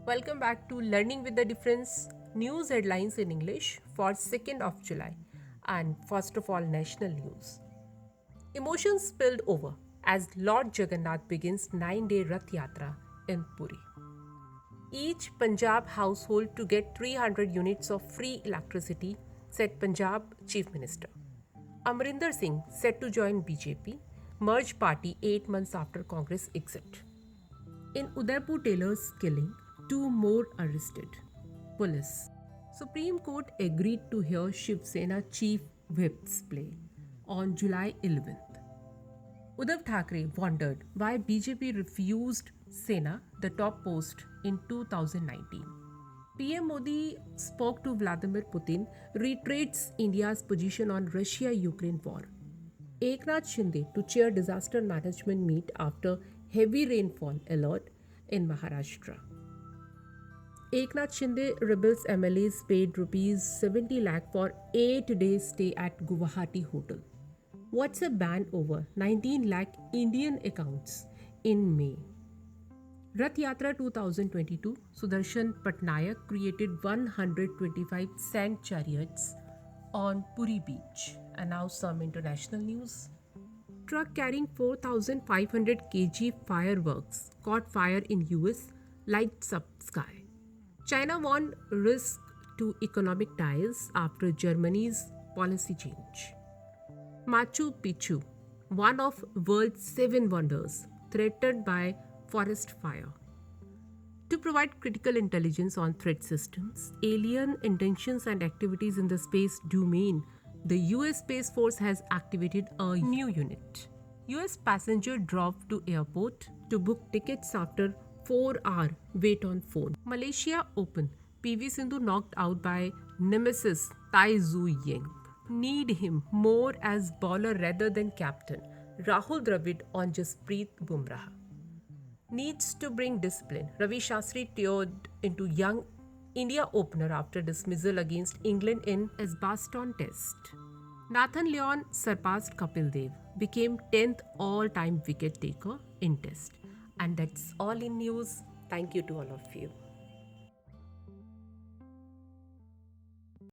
Welcome back to Learning with the Difference news headlines in English for 2nd of July. And first of all, national news. Emotions spilled over as Lord Jagannath begins 9-day Rath Yatra in Puri. Each Punjab household to get 300 units of free electricity, said Punjab Chief Minister. Amarinder Singh set to join BJP, merge party 8 months after Congress exit. In Udaipur Tailor's killing, two more arrested. Police. Supreme Court agreed to hear Shiv Sena chief whip's play on July 11th. Uddhav Thackeray wondered why BJP refused Sena the top post in 2019. PM Modi spoke to Vladimir Putin, reiterates India's position on Russia-Ukraine war. Eknath Shinde to chair disaster management meet after heavy rainfall alert in Maharashtra. Eknath Shinde rebels MLAs paid rupees 70 lakh for 8 days stay at Guwahati hotel. WhatsApp ban over 19 lakh Indian accounts in May. Rath Yatra 2022, Sudarsan Pattnaik created 125 sand chariots on Puri beach. And now some international news. Truck carrying 4,500 kg fireworks caught fire in US, lights up sky. China warned risk to economic ties after Germany's policy change. Machu Picchu, one of world's 7 wonders, threatened by forest fire. To provide critical intelligence on threat systems, alien intentions and activities in the space domain, the US Space Force has activated a new unit. US passenger drove to airport to book tickets after 4-hour wait on phone. Malaysia Open, PV Sindhu knocked out by nemesis Tai Tzu Ying. Need him more as bowler rather than captain. Rahul Dravid on Jasprit Bumrah. Needs to bring discipline. Ravi Shastri toured into young India opener after dismissal against England in Edgbaston test. Nathan Lyon surpassed Kapil Dev, became 10th all-time wicket taker in test. And that's all in news. Thank you to all of you.